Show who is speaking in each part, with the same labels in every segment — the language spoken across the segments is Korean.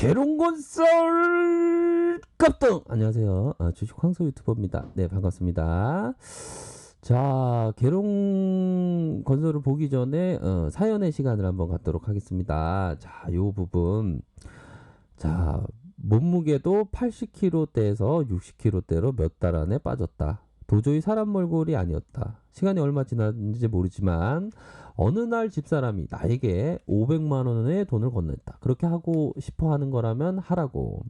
Speaker 1: 계룡건설 급등. 안녕하세요. 주식 황소 유튜버입니다. 네, 반갑습니다. 자, 계룡건설을 보기 전에 사연의 시간을 한번 갖도록 하겠습니다. 자, 요 부분. 자, 몸무게도 80kg대에서 60kg대로 몇 달 안에 빠졌다. 도저히 사람 몰골이 아니었다. 시간이 얼마 지났는지 모르지만 어느 날 집사람이 나에게 500만 원의 돈을 건넸다. 그렇게 하고 싶어 하는 거라면 하라고.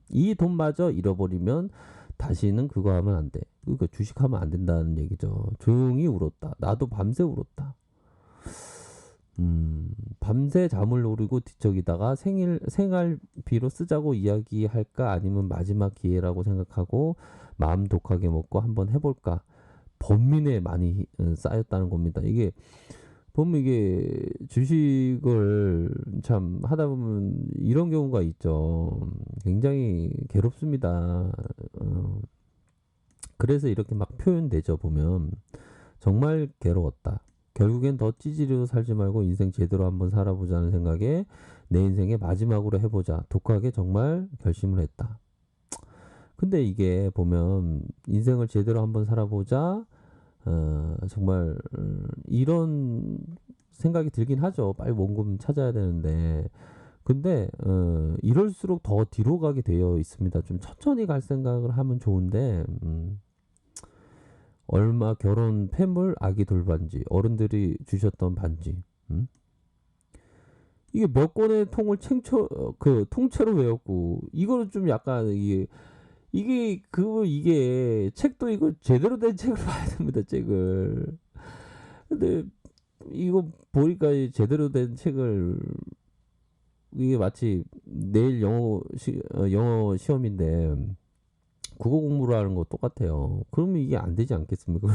Speaker 1: 이 돈마저 잃어버리면 다시는 그거 하면 안 돼. 그러니까 주식하면 안 된다는 얘기죠. 조용히 울었다. 나도 밤새 울었다. 밤새 잠을 노리고 뒤척이다가 생활비로 쓰자고 이야기할까 아니면 마지막 기회라고 생각하고 마음 독하게 먹고 한번 해볼까. 번민에 많이 쌓였다는 겁니다. 이게 보면 이게 주식을 참 하다 보면 이런 경우가 있죠. 굉장히 괴롭습니다. 그래서 이렇게 막 표현되죠. 보면 정말 괴로웠다. 결국엔 더 찌질이로 살지 말고 인생 제대로 한번 살아보자는 생각에 내 인생의 마지막으로 해보자. 독하게 정말 결심을 했다. 근데 이게 보면 인생을 제대로 한번 살아보자. 정말 이런 생각이 들긴 하죠. 빨리 원금 찾아야 되는데. 근데 이럴수록 더 뒤로 가게 되어 있습니다. 좀 천천히 갈 생각을 하면 좋은데 얼마 결혼 폐물 아기 돌반지 어른들이 주셨던 반지 이게 몇 권의 통을 통째로 외웠고 이거는 좀 약간 이게 책도 이거 제대로 된 책을 봐야 됩니다. 책을. 근데 이거 보니까 이 제대로 된 책을 이게 마치 내일 영어 시험인데 국어 공부를 하는 거 똑같아요. 그러면 이게 안 되지 않겠습니까?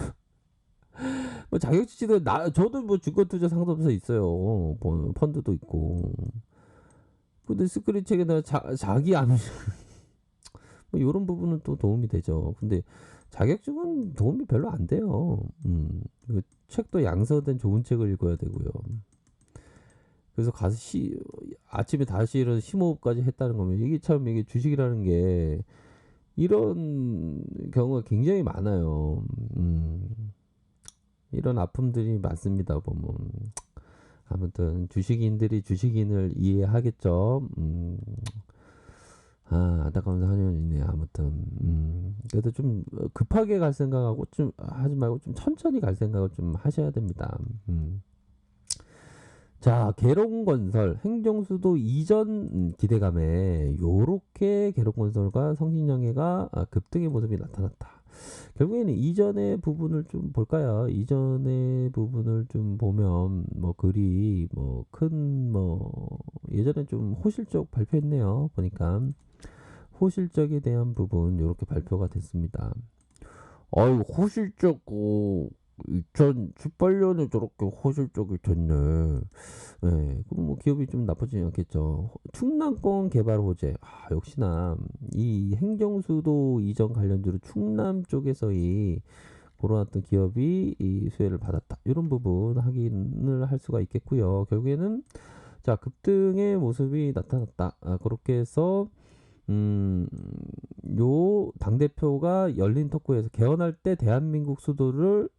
Speaker 1: 뭐 자격지시도 저도 뭐 주권투자 상담소 있어요. 뭐 펀드도 있고. 근데 스크린 책에다 자기 암 뭐 이런 부분은 또 도움이 되죠. 근데 자격증은 도움이 별로 안 돼요. 그 책도 양서된 좋은 책을 읽어야 되고요. 그래서 가서 아침에 다시 일어나서 심호흡까지 했다는 거면 이게 참 이게 주식이라는 게 이런 경우가 굉장히 많아요. 이런 아픔들이 많습니다. 보면 아무튼 주식인들이 주식인을 이해하겠죠. 안타까운 사연이네. 아무튼 그래도 좀 급하게 갈 생각하고 좀 하지 말고 좀 천천히 갈 생각을 좀 하셔야 됩니다. 자, 계룡건설 행정수도 이전 기대감에 요렇게 계룡건설과 성신영해가 급등의 모습이 나타났다. 결국에는 이전의 부분을 좀 볼까요? 이전의 부분을 좀 보면 뭐 글이 뭐 큰 뭐 예전에 좀 호실적 발표했네요. 보니까 호실적에 대한 부분 이렇게 발표가 됐습니다. 아유, 호실적 2018년에 저렇게 호실적이 됐네. 네, 그럼 뭐 기업이 좀 나쁘지 않겠죠. 충남권 개발 호재. 역시나 이 행정수도 이전 관련주로 충남 쪽에서의 그런 어떤 기업이 이 수혜를 받았다. 이런 부분 확인을 할 수가 있겠고요. 결국에는 자, 급등의 모습이 나타났다. 그렇게 해서 요 당대표가 열린 토크에서 개헌할 때 대한민국 수도를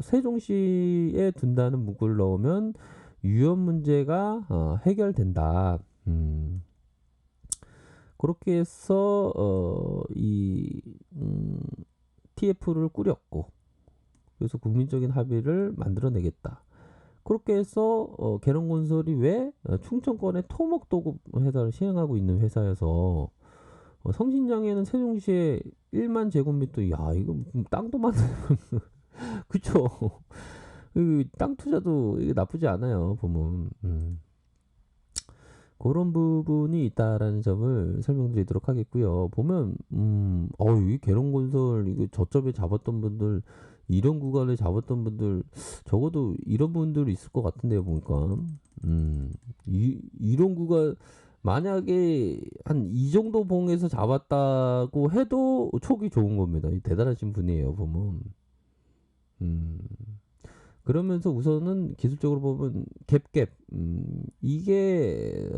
Speaker 1: 세종시에 둔다는 문구를 넣으면 위험 문제가 해결된다. 그렇게 해서 TF를 꾸렸고 그래서 국민적인 합의를 만들어내겠다. 그렇게 해서 계룡건설이 왜 충청권의 토목도급 회사를 시행하고 있는 회사여서 성신장에는 세종시에 1만 제곱미터 이거 땅도 많아요. 그쵸? 땅 투자도 이게 나쁘지 않아요. 보면 그런 부분이 있다라는 점을 설명드리도록 하겠고요. 보면 이 계룡건설 이거 저점에 잡았던 분들 이런 구간을 잡았던 분들 적어도 이런 분들 있을 것 같은데요. 보니까 이런 구간 만약에 한 이 정도 봉에서 잡았다고 해도 촉이 좋은 겁니다. 대단하신 분이에요. 보면 그러면서 우선은 기술적으로 보면 갭갭 이게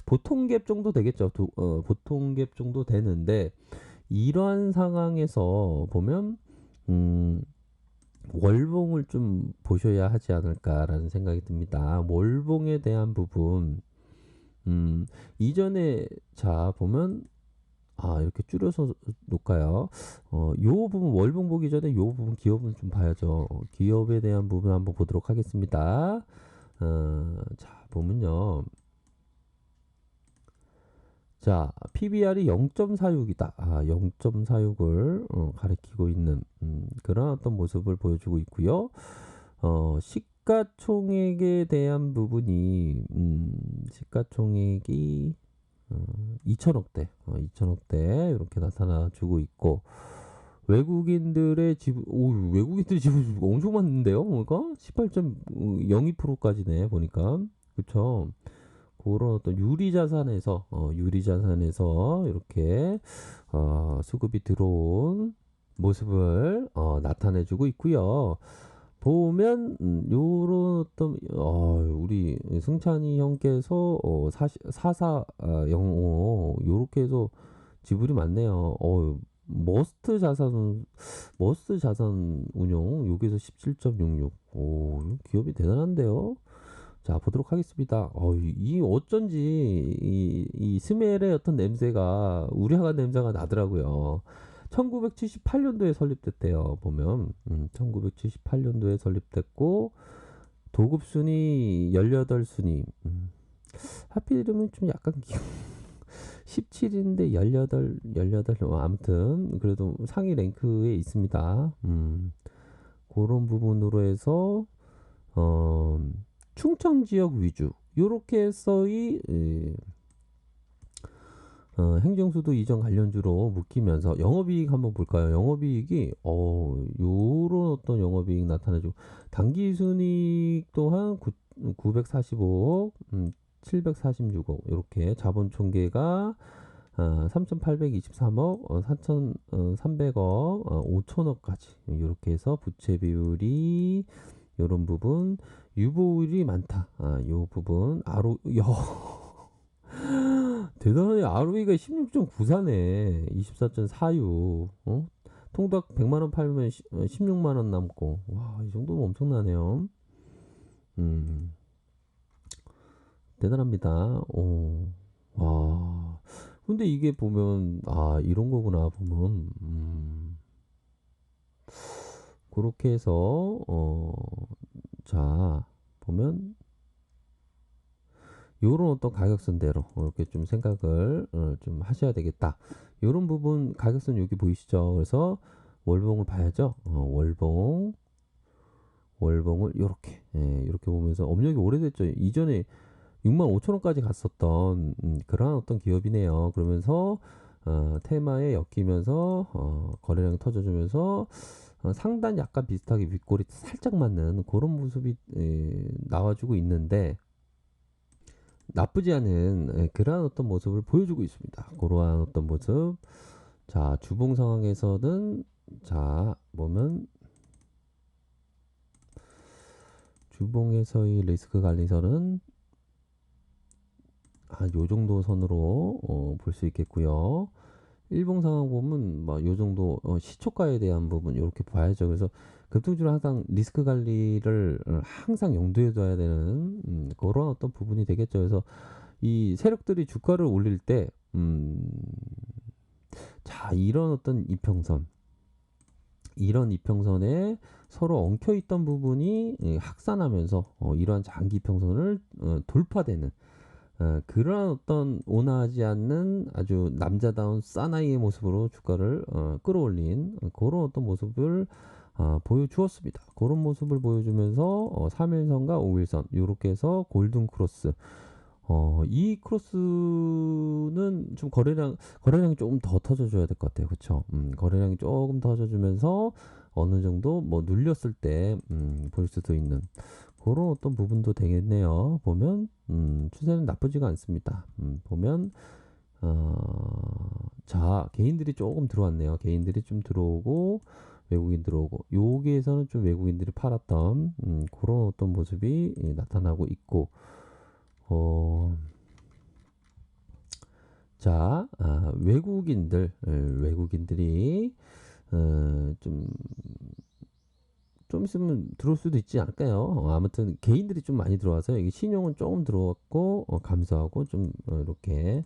Speaker 1: 보통 갭 정도 되겠죠. 보통 갭 정도 되는데 이러한 상황에서 보면 음, 월봉을 좀 보셔야 하지 않을까라는 생각이 듭니다. 월봉에 대한 부분 이전에 자 보면 이렇게 줄여서 놓을까요? 요 부분 월봉 보기 전에 요 부분 기업은 좀 봐야죠. 기업에 대한 부분 한번 보도록 하겠습니다. 자 보면요. 자, PBR이 0.46이다. 0.46을 가리키고 있는 그런 어떤 모습을 보여주고 있고요. 시가총액에 대한 부분이 시가총액이 2천억대, 2천억대 이렇게 나타나주고 있고 외국인들의 지분, 외국인들의 지분 엄청 많은데요, 보니까 18.02%까지네 보니까 그렇죠. 그런 어떤 유리 자산에서 이렇게 수급이 들어온 모습을 나타내주고 있고요. 보면 요런 어떤 우리 승찬이 형께서 4405 요렇게 해서 지분이 많네요. 머스트 자산 운용 여기서 17.66. 오, 기업이 대단한데요. 자, 보도록 하겠습니다. 이 어쩐지 이 스멜의 어떤 냄새가 우려한 냄새가 나더라고요. 1978년도에 설립됐대요. 보면 1978년도에 설립됐고 도급순위 18순위. 하필이면 좀 약간 17인데 18 아무튼 그래도 상위 랭크에 있습니다. 그런 부분으로 해서 충청 지역 위주 요렇게 해서의 행정수도 이전 관련주로 묶이면서 영업이익 한번 볼까요? 영업이익이 요런 어떤 영업이익 나타내주고 당기순이익 또한 945억 746억 이렇게 자본 총계가 3,823억 4,300억 5천억까지 이렇게 해서 부채 비율이 요런 부분 유보율이 많다. 요 부분 대단하네. ROE가 16.94네. 24.46. 통닭 100만 원 팔면 16만 원 남고. 와, 이 정도면 엄청나네요. 대단합니다. 와. 근데 이게 보면 이런 거구나 보면 그렇게 해서 자 보면 요런 어떤 가격선대로 이렇게 좀 생각을 좀 하셔야 되겠다. 요런 부분 가격선 여기 보이시죠? 그래서 월봉을 봐야죠. 월봉을 요렇게 보면서 업력이 오래됐죠. 이전에 6만 5천 원까지 갔었던 그러한 어떤 기업이네요. 그러면서 테마에 엮이면서 거래량이 터져주면서 상단 약간 비슷하게 윗골이 살짝 맞는 그런 모습이 나와주고 있는데 나쁘지 않은 그러한 어떤 모습을 보여주고 있습니다. 그러한 어떤 모습. 자, 주봉 상황에서는 자 보면 주봉에서의 리스크 관리선은 요 정도 선으로 볼 수 있겠고요. 일봉 상황 보면 요 정도 시초가에 대한 부분 이렇게 봐야죠. 그래서 급등주는 항상 리스크 관리를 항상 염두에 둬야 되는 그런 어떤 부분이 되겠죠. 그래서 이 세력들이 주가를 올릴 때 자, 이런 이평선에 서로 엉켜 있던 부분이 확산하면서 이러한 장기 이평선을 돌파되는 그런 어떤 온화하지 않는 아주 남자다운 사나이의 모습으로 주가를 끌어올린 그런 어떤 모습을 보여주었습니다. 그런 모습을 보여주면서 3일선과 5일선 이렇게 해서 골든 크로스 이 크로스는 좀 거래량이 조금 더 터져줘야 될 것 같아요. 그렇죠? 거래량이 조금 터져주면서 어느 정도 뭐 눌렸을 때 볼 수도 있는 그런 어떤 부분도 되겠네요. 보면 추세는 나쁘지가 않습니다. 보면 자 개인들이 조금 들어왔네요. 개인들이 좀 들어오고 외국인 들어오고 여기에서는 좀 외국인들이 팔았던 그런 어떤 모습이 나타나고 있고 자, 외국인들이 좀 있으면 들어올 수도 있지 않을까요? 아무튼 개인들이 좀 많이 들어와서 이게 신용은 조금 들어왔고 감소하고 좀 이렇게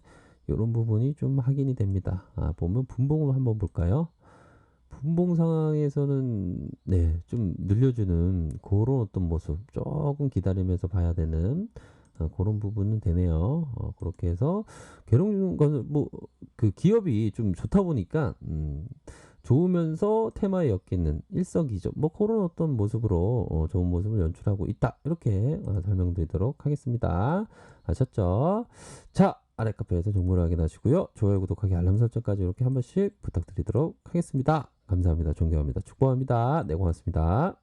Speaker 1: 요런 부분이 좀 확인이 됩니다. 보면 분봉을 한번 볼까요? 분봉 상황에서는 네, 좀 늘려주는 그런 어떤 모습 조금 기다리면서 봐야 되는 그런 부분은 되네요. 그렇게 해서 계룡건설 뭐그 기업이 좀 좋다 보니까 좋으면서 테마에 엮이는 일석이조 뭐 그런 어떤 모습으로 좋은 모습을 연출하고 있다 이렇게 설명드리도록 하겠습니다. 아셨죠? 자, 아래 카페에서 정보를 확인하시고요. 좋아요, 구독하기, 알람 설정까지 이렇게 한 번씩 부탁드리도록 하겠습니다. 감사합니다. 존경합니다. 축복합니다. 네, 고맙습니다.